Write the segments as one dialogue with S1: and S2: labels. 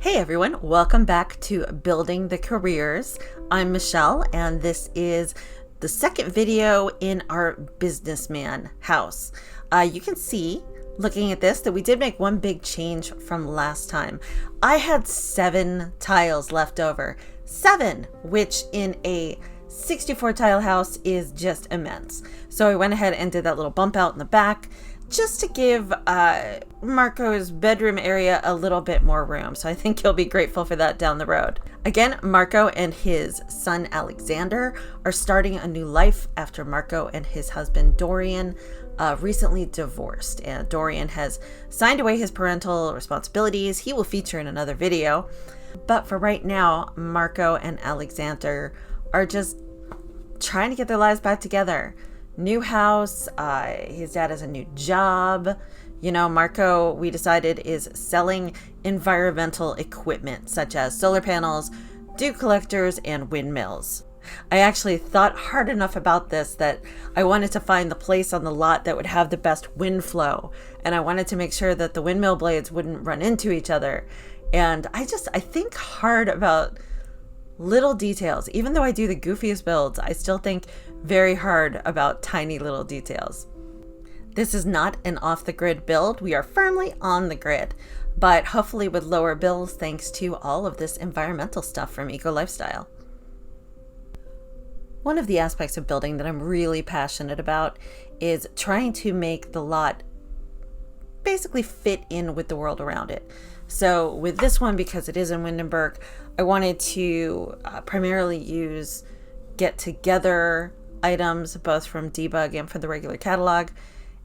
S1: Hey everyone, welcome back to Building the Careers. I'm Michelle, and this is the second video in our businessman house. You can see, looking at this, that we did make one big change from last time. I had 7 tiles left over. 7, which in a 64 tile house is just immense. So I went ahead and did that little bump out in the back, just to give Marco's bedroom area a little bit more room. So I think he'll be grateful for that down the road. Again, Marco and his son Alexander are starting a new life after Marco and his husband Dorian recently divorced. And Dorian has signed away his parental responsibilities. He will feature in another video. But for right now, Marco and Alexander are just trying to get their lives back together. New house, his dad has a new job. You know, Marco, we decided, is selling environmental equipment such as solar panels, dew collectors, and windmills. I actually thought hard enough about this that I wanted to find the place on the lot that would have the best wind flow, and I wanted to make sure that the windmill blades wouldn't run into each other. And I think hard about little details. Even though I do the goofiest builds, I still think very hard about tiny little details. This is not an off-the-grid build. We are firmly on the grid, but hopefully with lower bills thanks to all of this environmental stuff from Eco Lifestyle. One of the aspects of building that I'm really passionate about is trying to make the lot basically fit in with the world around it. So with this one, because it is in Windenburg, I wanted to primarily use get-together items, both from Debug and from the regular catalog.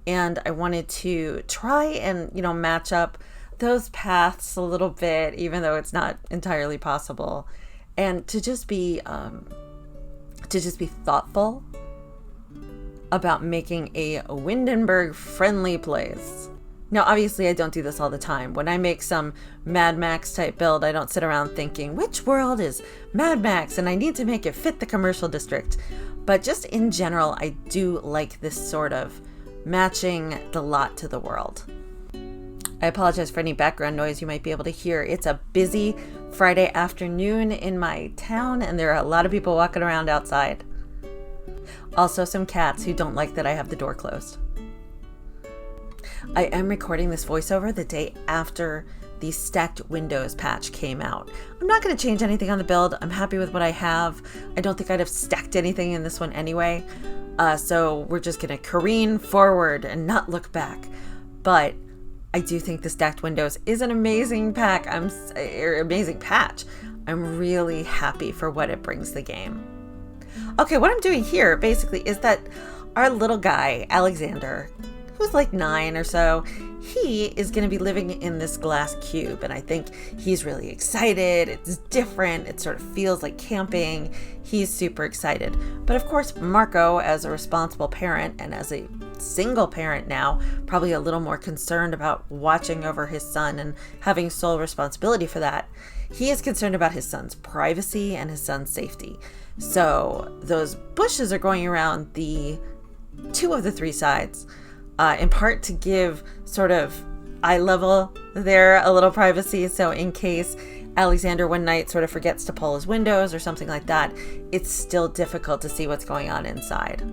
S1: And I wanted to try and, match up those paths a little bit, even though it's not entirely possible. And to just be thoughtful about making a Windenburg friendly place. Now, obviously, I don't do this all the time. When I make some Mad Max type build, I don't sit around thinking, which world is Mad Max? And I need to make it fit the commercial district. But just in general, I do like this sort of matching the lot to the world. I apologize for any background noise you might be able to hear. It's a busy Friday afternoon in my town, and there are a lot of people walking around outside. Also, some cats who don't like that I have the door closed. I am recording this voiceover the day after the stacked windows patch came out. I'm not going to change anything on the build. I'm happy with what I have. I don't think I'd have stacked anything in this one anyway. So we're just going to careen forward and not look back. But I do think the stacked windows is an amazing amazing patch. I'm really happy for what it brings the game. Okay, what I'm doing here basically is that our little guy, Alexander, who's like 9 or so, he is going to be living in this glass cube, and I think he's really excited. It's different. It sort of feels like camping. He's super excited. But of course, Marco, as a responsible parent and as a single parent now, probably a little more concerned about watching over his son and having sole responsibility for that. He is concerned about his son's privacy and his son's safety. So those bushes are going around the 2 of the 3 sides, in part to give sort of eye level there a little privacy. So in case Alexander one night sort of forgets to pull his windows or something like that, it's still difficult to see what's going on inside.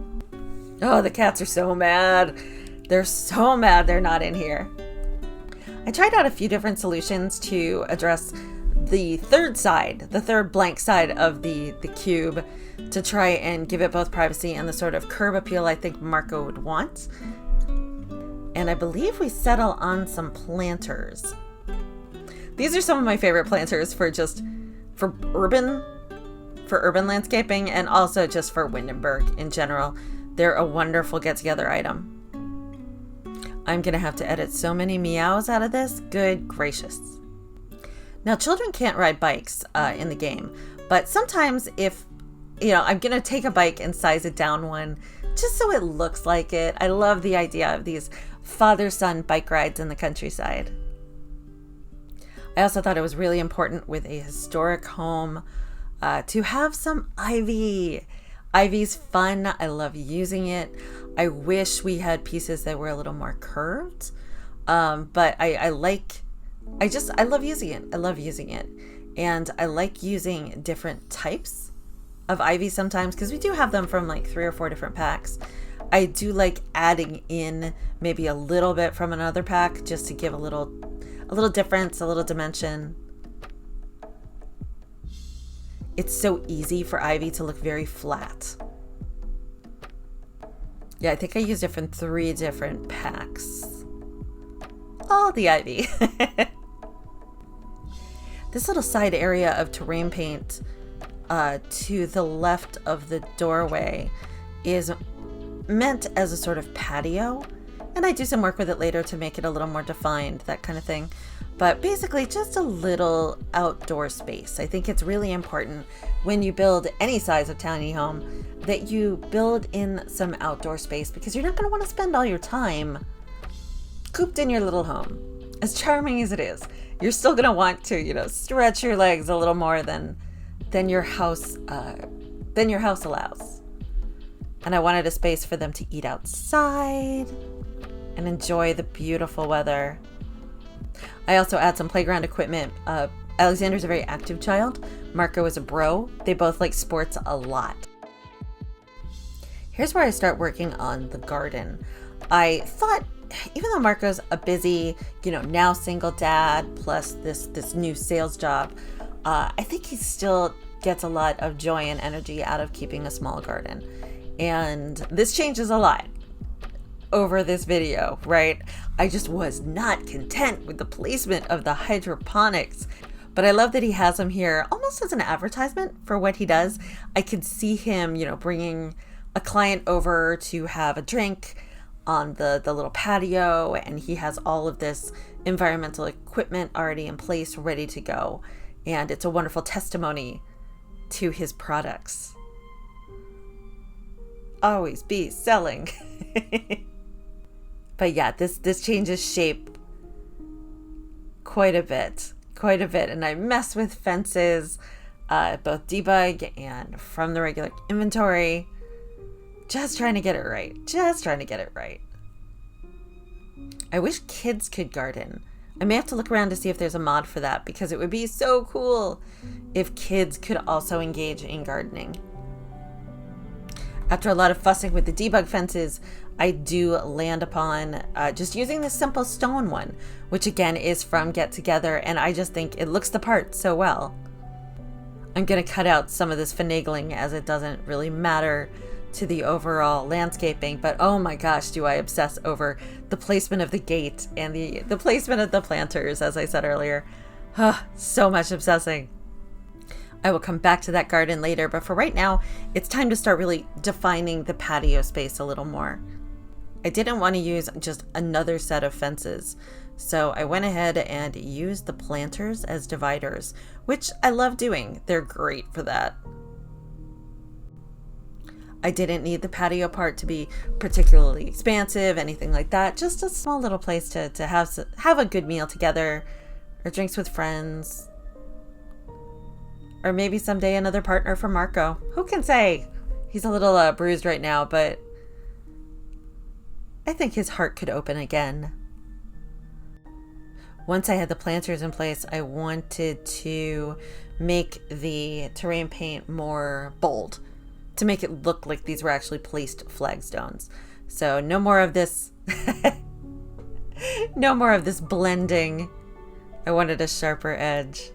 S1: Oh, the cats are so mad. They're so mad they're not in here. I tried out a few different solutions to address the third blank side of the cube, to try and give it both privacy and the sort of curb appeal I think Marco would want. And I believe we settle on some planters. These are some of my favorite planters for urban landscaping, and also just for Windenburg in general. They're a wonderful get-together item. I'm gonna have to edit so many meows out of this. Good gracious. Now, children can't ride bikes in the game, but sometimes if, I'm gonna take a bike and size it down one just so it looks like it. I love the idea of these father-son bike rides in the countryside. I also thought it was really important with a historic home to have some ivy. Ivy's fun. I love using it. I wish we had pieces that were a little more curved, but I like I love using it. I love using it. And I like using different types of ivy sometimes because we do have them from like 3 or 4 different packs. I do like adding in maybe a little bit from another pack just to give a little difference, a little dimension. It's so easy for ivy to look very flat. Yeah, I think I used it from 3 different packs. All the ivy. This little side area of terrain paint to the left of the doorway is meant as a sort of patio, and I do some work with it later to make it a little more defined, that kind of thing. But basically just a little outdoor space. I think it's really important when you build any size of tiny home that you build in some outdoor space, because you're not going to want to spend all your time cooped in your little home. As charming as it is, you're still going to want to, stretch your legs a little more than your house allows. And I wanted a space for them to eat outside and enjoy the beautiful weather. I also add some playground equipment. Alexander's a very active child. Marco is a bro. They both like sports a lot. Here's where I start working on the garden. I thought, even though Marco's a busy, now single dad plus this new sales job, I think he still gets a lot of joy and energy out of keeping a small garden. And this changes a lot over this video, right? I just was not content with the placement of the hydroponics, but I love that he has them here almost as an advertisement for what he does. I could see him, bringing a client over to have a drink on the little patio, and he has all of this environmental equipment already in place, ready to go. And it's a wonderful testimony to his products. Always be selling. But yeah, this changes shape quite a bit. And I mess with fences, both debug and from the regular inventory. Just trying to get it right. I wish kids could garden. I may have to look around to see if there's a mod for that, because it would be so cool if kids could also engage in gardening. After a lot of fussing with the debug fences, I do land upon just using this simple stone one, which again is from Get Together, and I just think it looks the part so well. I'm going to cut out some of this finagling as it doesn't really matter to the overall landscaping, but oh my gosh, do I obsess over the placement of the gate and the placement of the planters, as I said earlier. So much obsessing. I will come back to that garden later, but for right now, it's time to start really defining the patio space a little more. I didn't want to use just another set of fences, so I went ahead and used the planters as dividers, which I love doing. They're great for that. I didn't need the patio part to be particularly expansive, anything like that. Just a small little place to have a good meal together, or drinks with friends, or maybe someday another partner for Marco. Who can say? He's a little bruised right now, but I think his heart could open again. Once I had the planters in place, I wanted to make the terrain paint more bold, to make it look like these were actually placed flagstones. So no more of this blending. I wanted a sharper edge.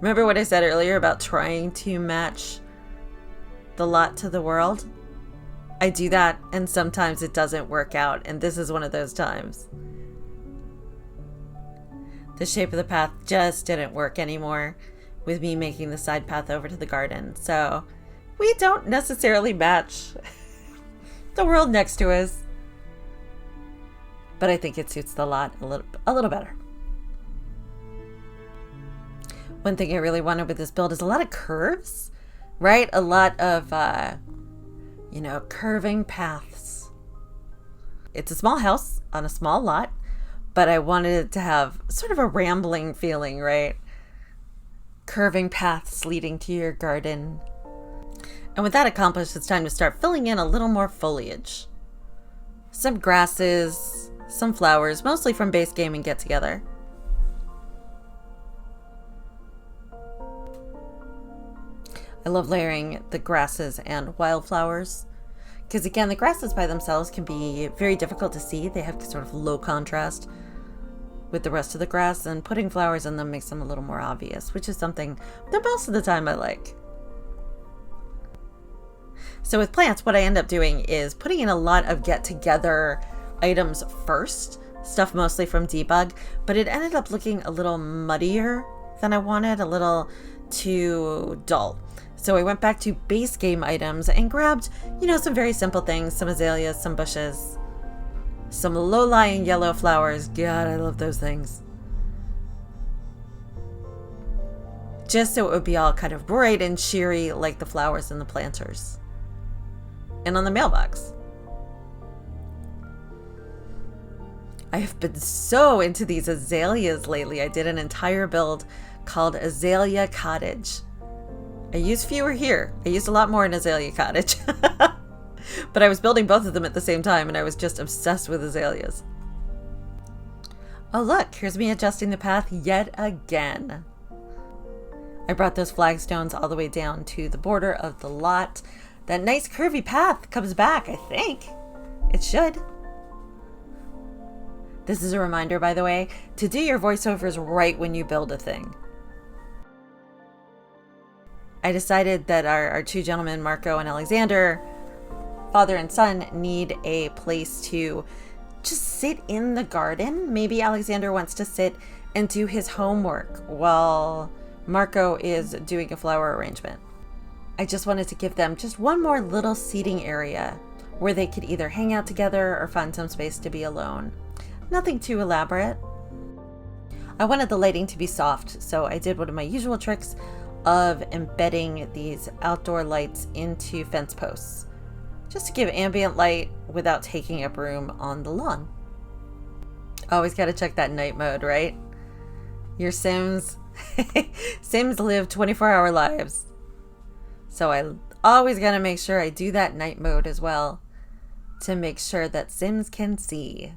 S1: Remember what I said earlier about trying to match the lot to the world? I do that, and sometimes it doesn't work out, and this is one of those times. The shape of the path just didn't work anymore with me making the side path over to the garden, so we don't necessarily match the world next to us. But I think it suits the lot a little better. One thing I really wanted with this build is a lot of curves, right? A lot of, curving paths. It's a small house on a small lot, but I wanted it to have sort of a rambling feeling, right? Curving paths leading to your garden. And with that accomplished, it's time to start filling in a little more foliage. Some grasses, some flowers, mostly from base game and get together. I love layering the grasses and wildflowers because, again, the grasses by themselves can be very difficult to see. They have sort of low contrast with the rest of the grass, and putting flowers in them makes them a little more obvious, which is something that most of the time I like. So with plants, what I end up doing is putting in a lot of get together items first, stuff mostly from debug, but it ended up looking a little muddier than I wanted, a little too dull. So I went back to base game items and grabbed, some very simple things, some azaleas, some bushes, some low-lying yellow flowers. God, I love those things. Just so it would be all kind of bright and cheery like the flowers in the planters. And on the mailbox. I have been so into these azaleas lately. I did an entire build called Azalea Cottage. I used fewer here. I used a lot more in Azalea Cottage. But I was building both of them at the same time, and I was just obsessed with azaleas. Oh look, here's me adjusting the path yet again. I brought those flagstones all the way down to the border of the lot. That nice curvy path comes back, I think. It should. This is a reminder, by the way, to do your voiceovers right when you build a thing. I decided that our two gentlemen, Marco and Alexander, father and son, need a place to just sit in the garden. Maybe Alexander wants to sit and do his homework while Marco is doing a flower arrangement. I just wanted to give them just one more little seating area where they could either hang out together or find some space to be alone. Nothing too elaborate. I wanted the lighting to be soft, so I did one of my usual tricks of embedding these outdoor lights into fence posts, just to give ambient light without taking up room on the lawn. Always got to check that night mode, right? Your Sims live 24-hour lives. So I always got to make sure I do that night mode as well to make sure that Sims can see.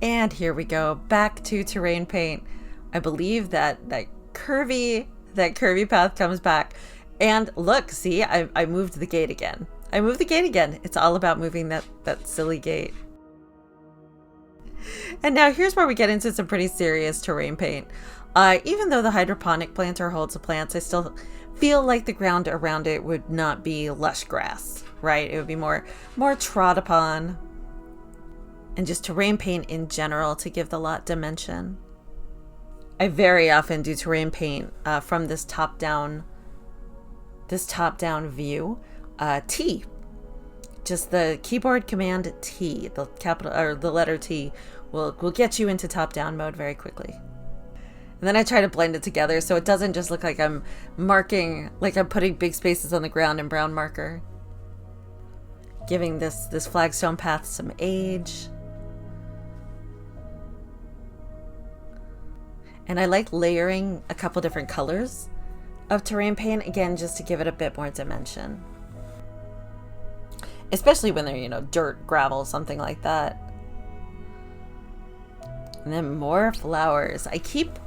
S1: And here we go, back to terrain paint. I believe that curvy path comes back. And look, see, I moved the gate again. I moved the gate again. It's all about moving that silly gate. And now here's where we get into some pretty serious terrain paint. Even though the hydroponic planter holds the plants, I still feel like the ground around it would not be lush grass, right? It would be more trod upon, and just terrain paint in general to give the lot dimension. I very often do terrain paint from this top-down view. T, just the keyboard command T, the capital or the letter T will get you into top-down mode very quickly. And then I try to blend it together so it doesn't just look like I'm marking, like I'm putting big spaces on the ground in brown marker. Giving this flagstone path some age. And I like layering a couple different colors of terrain paint, again, just to give it a bit more dimension. Especially when they're, dirt, gravel, something like that. And then more flowers. I keep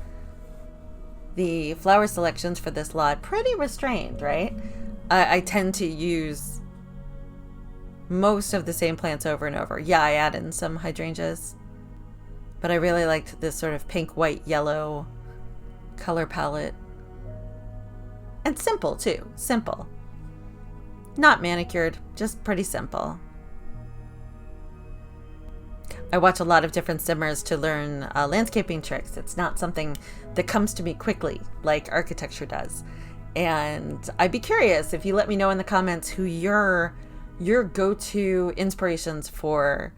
S1: the flower selections for this lot pretty restrained, right? I tend to use most of the same plants over and over. Yeah, I add in some hydrangeas, but I really liked this sort of pink, white, yellow color palette. And simple too, simple. Not manicured, just pretty simple. I watch a lot of different simmers to learn landscaping tricks. It's not something that comes to me quickly like architecture does. And I'd be curious if you let me know in the comments who your go-to inspirations for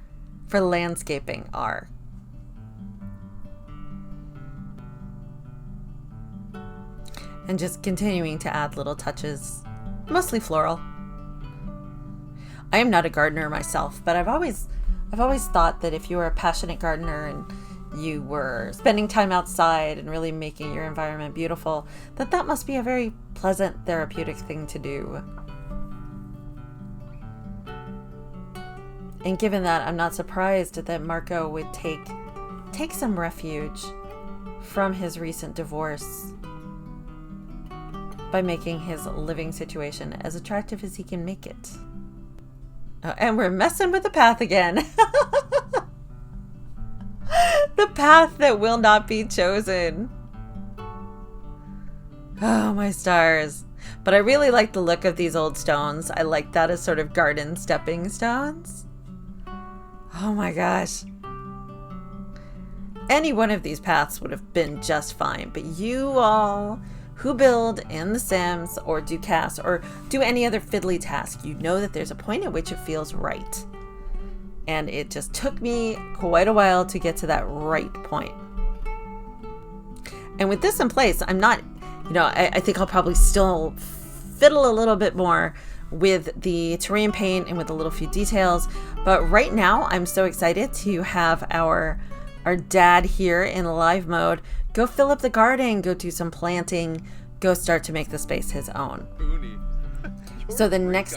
S1: landscaping are. And just continuing to add little touches, mostly floral. I am not a gardener myself, but I've always thought that if you were a passionate gardener and you were spending time outside and really making your environment beautiful, that must be a very pleasant, therapeutic thing to do. And given that, I'm not surprised that Marco would take some refuge from his recent divorce by making his living situation as attractive as he can make it. And we're messing with the path again. The path that will not be chosen. Oh, my stars. But I really like the look of these old stones. I like that as sort of garden stepping stones. Oh my gosh. Any one of these paths would have been just fine, but you all who build in The Sims or do casts or do any other fiddly task, you know that there's a point at which it feels right. And it just took me quite a while to get to that right point. And with this in place, I'm not, I think I'll probably still fiddle a little bit more with the terrain paint and with a little few details. But right now, I'm so excited to have our dad here in live mode go fill up the garden, go do some planting, go start to make the space his own. So the next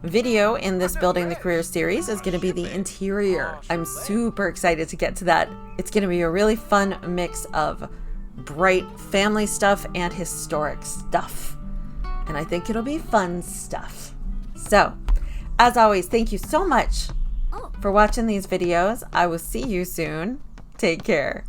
S1: video in this Building the Career series is going to be the interior. I'm super excited to get to that. It's going to be a really fun mix of bright family stuff and historic stuff. And I think it'll be fun stuff. So, as always, thank you so much for watching these videos. I will see you soon. Take care.